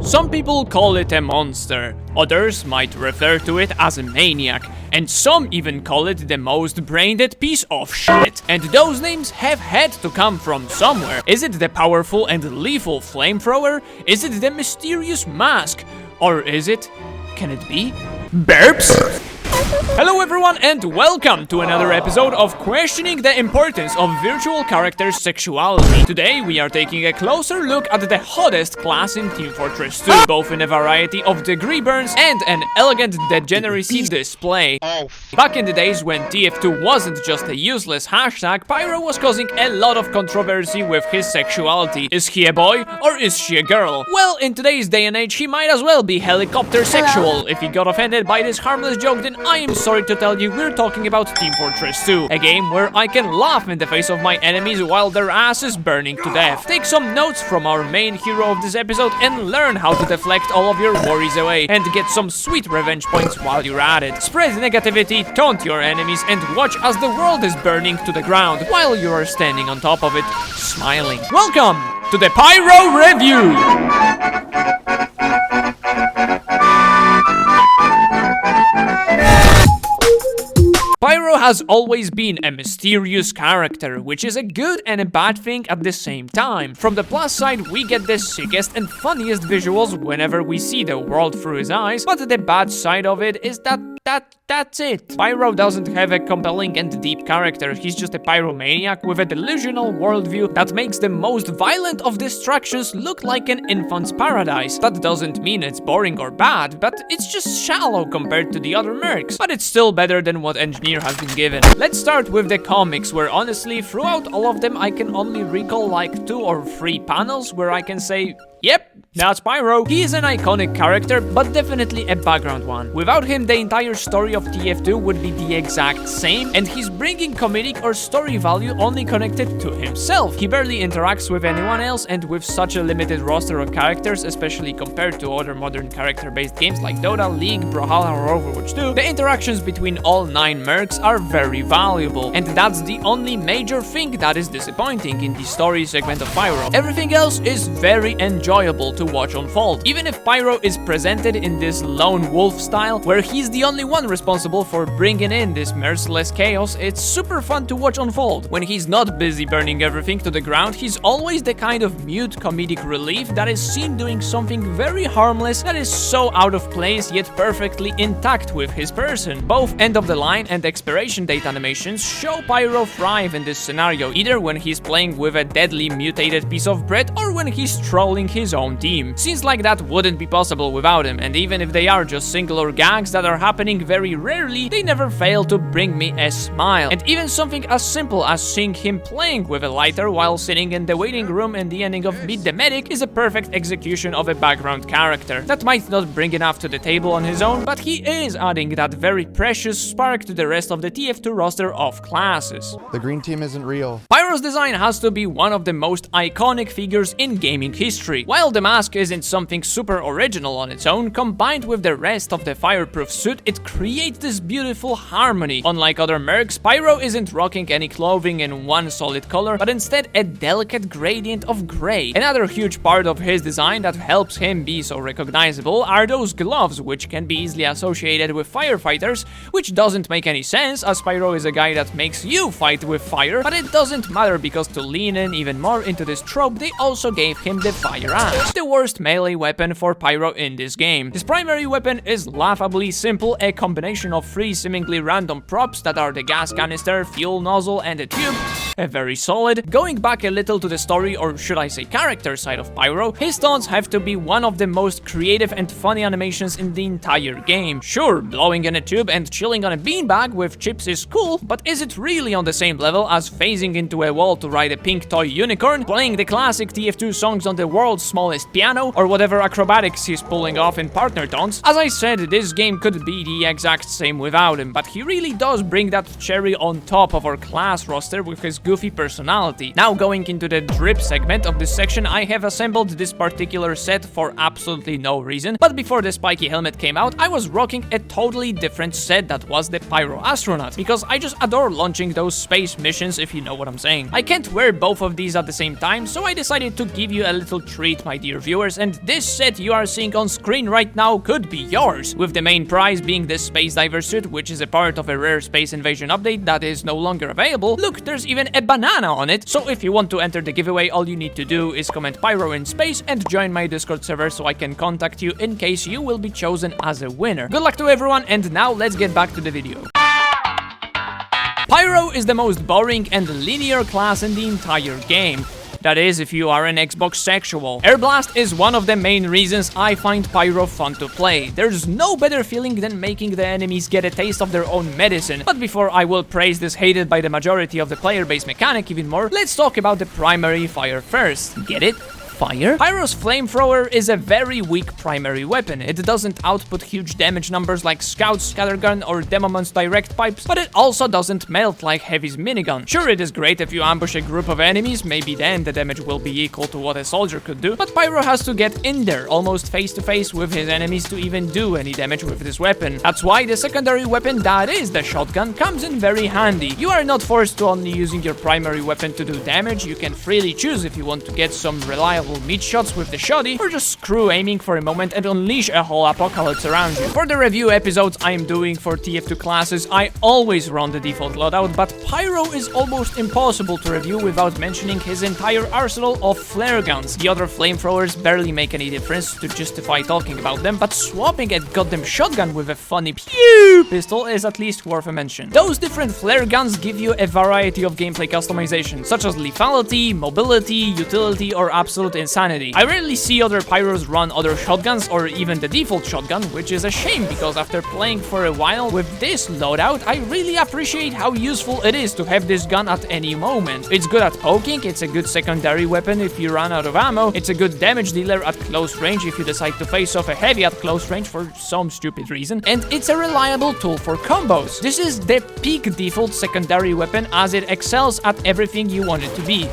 Some people call it a monster, others might refer to it as a maniac, and some even call it the most brain-dead piece of shit. And those names have had to come from somewhere. Is it the powerful and lethal flamethrower? Is it the mysterious mask? Or is it... can it be... Burps? Hello everyone and welcome to another episode of Questioning the Importance of Virtual Characters' Sexuality. Today we are taking a closer look at the hottest class in Team Fortress 2, both in a variety of degree burns and an elegant degeneracy display. Back in the days when TF2 wasn't just a useless hashtag, Pyro was causing a lot of controversy with his sexuality. Is he a boy or is she a girl? Well, in today's day and age he might as well be helicopter sexual. If he got offended by this harmless joke, then I am sorry to tell you we're talking about Team Fortress 2, a game where I can laugh in the face of my enemies while their ass is burning to death. Take some notes from our main hero of this episode and learn how to deflect all of your worries away and get some sweet revenge points while you're at it. Spread negativity, taunt your enemies, and watch as the world is burning to the ground while you are standing on top of it, smiling. Welcome to the Pyro Review! Pyro has always been a mysterious character, which is a good and a bad thing at the same time. From the plus side, we get the sickest and funniest visuals whenever we see the world through his eyes, but the bad side of it is that's it. Pyro doesn't have a compelling and deep character, he's just a pyromaniac with a delusional worldview that makes the most violent of destructions look like an infant's paradise. That doesn't mean it's boring or bad, but it's just shallow compared to the other mercs. But it's still better than what Engineer has been given. Let's start with the comics, where honestly, throughout all of them, I can only recall like 2 or 3 panels where I can say, yep, that's Pyro. He is an iconic character, but definitely a background one. Without him, the entire story of TF2 would be the exact same, and he's bringing comedic or story value only connected to himself. He barely interacts with anyone else, and with such a limited roster of characters, especially compared to other modern character-based games like Dota, League, Brawlhalla, or Overwatch 2, the interactions between all 9 mercs are very valuable, and that's the only major thing that is disappointing in the story segment of Pyro. Everything else is very enjoyable to watch unfold. Even if Pyro is presented in this lone wolf style, where he's the only one responsible for bringing in this merciless chaos, it's super fun to watch unfold. When he's not busy burning everything to the ground, he's always the kind of mute comedic relief that is seen doing something very harmless that is so out of place yet perfectly intact with his person. Both end of the line and expiration date animations show Pyro thrive in this scenario, either when he's playing with a deadly mutated piece of bread or when he's trolling his own team. Scenes like that wouldn't be possible without him, and even if they are just singular gags that are happening very rarely, they never fail to bring me a smile. And even something as simple as seeing him playing with a lighter while sitting in the waiting room in the ending of Meet the Medic is a perfect execution of a background character that might not bring enough to the table on his own, but he is adding that very precious spark to the rest of the TF2 roster of classes. The green team isn't real. Pyro's design has to be one of the most iconic figures in gaming history. While the mask isn't something super original on its own, combined with the rest of the fireproof suit, it creates this beautiful harmony. Unlike other mercs, Pyro isn't rocking any clothing in one solid color, but instead a delicate gradient of gray. Another huge part of his design that helps him be so recognizable are those gloves, which can be easily associated with firefighters, which doesn't make any sense as Pyro is a guy that makes you fight with fire, but it doesn't matter because to lean in even more into this trope, they also gave him the fire axe, the worst melee weapon for Pyro in this game. His primary weapon is laughably simple, a combination of 3 seemingly random props that are the gas canister, fuel nozzle, and a tube. Very solid. Going back a little to the story, or should I say character side of Pyro, his taunts have to be one of the most creative and funny animations in the entire game. Sure, blowing in a tube and chilling on a beanbag with chips is cool, but is it really on the same level as phasing into a wall to ride a pink toy unicorn, playing the classic TF2 songs on the world's smallest piano, or whatever acrobatics he's pulling off in partner taunts? As I said, this game could be the exact same without him, but he really does bring that cherry on top of our class roster with his goofy personality. Now going into the drip segment of this section, I have assembled this particular set for absolutely no reason, but before the spiky helmet came out, I was rocking a totally different set that was the Pyro astronaut, because I just adore launching those space missions, if you know what I'm saying. I can't wear both of these at the same time, so I decided to give you a little treat, my dear viewers, and this set you are seeing on screen right now could be yours, with the main prize being this space diver suit, which is a part of a rare space invasion update that is no longer available. Look, there's even a banana on it, so if you want to enter the giveaway, all you need to do is comment Pyro in space and join my Discord server so I can contact you in case you will be chosen as a winner. Good luck to everyone, and now let's get back to the video. Pyro is the most boring and linear class in the entire game. That is, if you are an Xbox sexual. Air Blast is one of the main reasons I find Pyro fun to play. There's no better feeling than making the enemies get a taste of their own medicine. But before I will praise this hated by the majority of the player base mechanic even more, let's talk about the primary fire first. Get it? Fire? Pyro's flamethrower is a very weak primary weapon. It doesn't output huge damage numbers like Scout's scattergun or Demomon's direct pipes, but it also doesn't melt like Heavy's minigun. Sure, it is great if you ambush a group of enemies, maybe then the damage will be equal to what a soldier could do, but Pyro has to get in there, almost face to face with his enemies to even do any damage with this weapon. That's why the secondary weapon, that is the shotgun, comes in very handy. You are not forced to only using your primary weapon to do damage, you can freely choose if you want to get some reliable meat shots with the shoddy, or just screw aiming for a moment and unleash a whole apocalypse around you. For the review episodes I am doing for TF2 classes, I always run the default loadout, but Pyro is almost impossible to review without mentioning his entire arsenal of flare guns. The other flamethrowers barely make any difference to justify talking about them, but swapping a goddamn shotgun with a funny pew pistol is at least worth a mention. Those different flare guns give you a variety of gameplay customization, such as lethality, mobility, utility, or absolute insanity. I rarely see other Pyros run other shotguns or even the default shotgun, which is a shame because after playing for a while with this loadout, I really appreciate how useful it is to have this gun at any moment. It's good at poking, it's a good secondary weapon if you run out of ammo, it's a good damage dealer at close range if you decide to face off a heavy at close range for some stupid reason, and it's a reliable tool for combos. This is the peak default secondary weapon as it excels at everything you want it to be.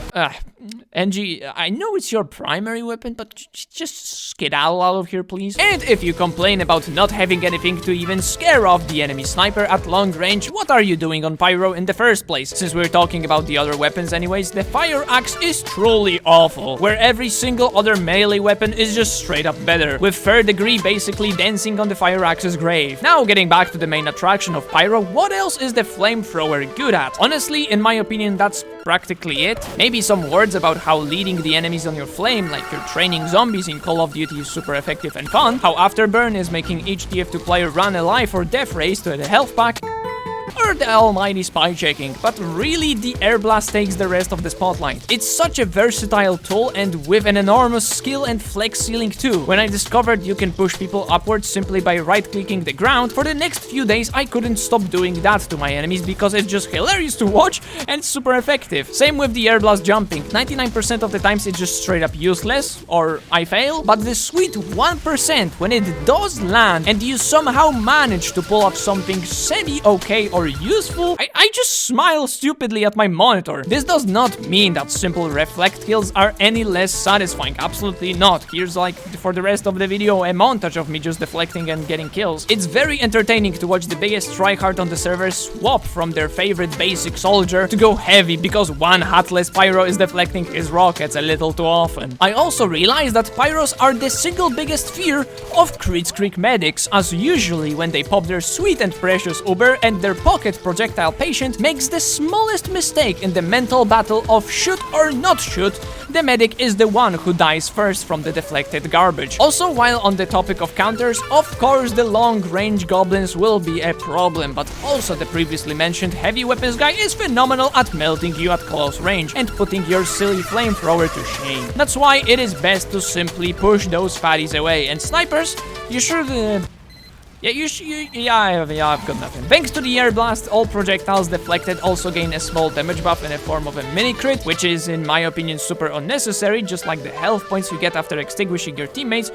NG, I know it's your primary weapon, but just skedaddle out of here, please. And if you complain about not having anything to even scare off the enemy sniper at long range, what are you doing on Pyro in the first place? Since we're talking about the other weapons anyways, the fire axe is truly awful, where every single other melee weapon is just straight up better, with third degree basically dancing on the fire axe's grave. Now getting back to the main attraction of Pyro, what else is the flamethrower good at? Honestly, in my opinion, that's practically it. Maybe some words about how leading the enemies on your flame, like you're training zombies in Call of Duty, is super effective and fun, how Afterburn is making each TF2 player run a life or death race to the health pack, or the almighty spy checking, but really the Air Blast takes the rest of the spotlight. It's such a versatile tool and with an enormous skill and flex ceiling too. When I discovered you can push people upwards simply by right-clicking the ground, for the next few days I couldn't stop doing that to my enemies because it's just hilarious to watch and super effective. Same with the Air Blast jumping. 99% of the times it's just straight up useless, or I fail, but the sweet 1% when it does land and you somehow manage to pull off something semi-okay or useful, I just smile stupidly at my monitor. This does not mean that simple reflect kills are any less satisfying, absolutely not. Here's like, for the rest of the video, a montage of me just deflecting and getting kills. It's very entertaining to watch the biggest tryhard on the server swap from their favorite basic soldier to go heavy because one hatless Pyro is deflecting his rockets a little too often. I also realized that Pyros are the single biggest fear of Kritzkrieg medics, as usually when they pop their sweet and precious Uber and their pocket projectile patient makes the smallest mistake in the mental battle of shoot or not shoot, the medic is the one who dies first from the deflected garbage. Also, while on the topic of counters, of course the long-range goblins will be a problem, but also the previously mentioned heavy weapons guy is phenomenal at melting you at close range and putting your silly flamethrower to shame. That's why it is best to simply push those fatties away, and snipers, you should I've got nothing. Thanks to the Air Blast, all projectiles deflected also gain a small damage buff in the form of a mini crit, which is, in my opinion, super unnecessary, just like the health points you get after extinguishing your teammates,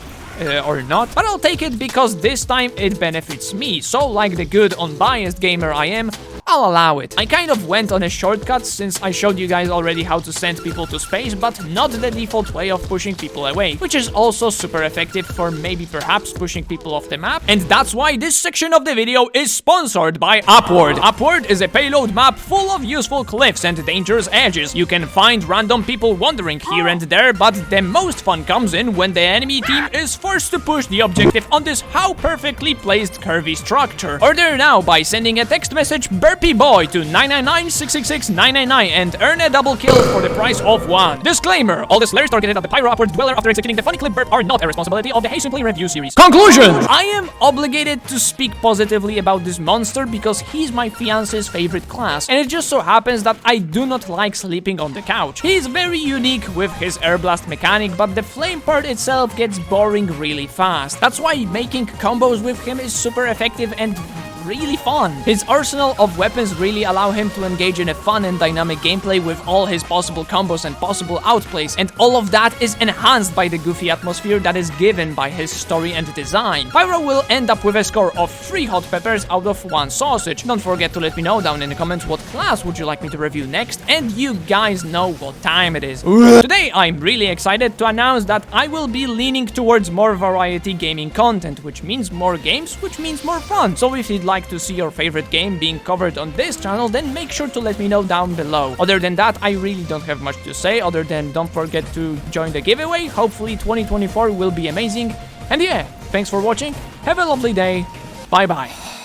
or not. But I'll take it because this time it benefits me, so like the good, unbiased gamer I am, I'll allow it. I kind of went on a shortcut since I showed you guys already how to send people to space, but not the default way of pushing people away, which is also super effective for maybe perhaps pushing people off the map. And that's why this section of the video is sponsored by Upward. Upward is a payload map full of useful cliffs and dangerous edges. You can find random people wandering here and there, but the most fun comes in when the enemy team is forced to push the objective on this how perfectly placed curvy structure. Order now by sending a text message Burpy Boy to 999-666-999 and earn a double kill for the price of one. Disclaimer: all the slurs targeted at the Pyro Upward dweller after executing the funny clip burp are not a responsibility of the Hey Simply review series. Conclusion: I am obligated to speak positively about this monster because he's my fiance's favorite class, and it just so happens that I do not like sleeping on the couch. He's very unique with his air blast mechanic, but the flame part itself gets boring really fast. That's why making combos with him is super effective and really fun. His arsenal of weapons really allow him to engage in a fun and dynamic gameplay with all his possible combos and possible outplays, and all of that is enhanced by the goofy atmosphere that is given by his story and design. Pyro will end up with a score of 3 hot peppers out of 1 sausage. Don't forget to let me know down in the comments what class would you like me to review next, and you guys know what time it is. Today I'm really excited to announce that I will be leaning towards more variety gaming content, which means more games, which means more fun. So if you'd like to see your favorite game being covered on this channel, then make sure to let me know down below. Other than that, I really don't have much to say, other than don't forget to join the giveaway. Hopefully 2024 will be amazing. And yeah, thanks for watching, have a lovely day, bye bye.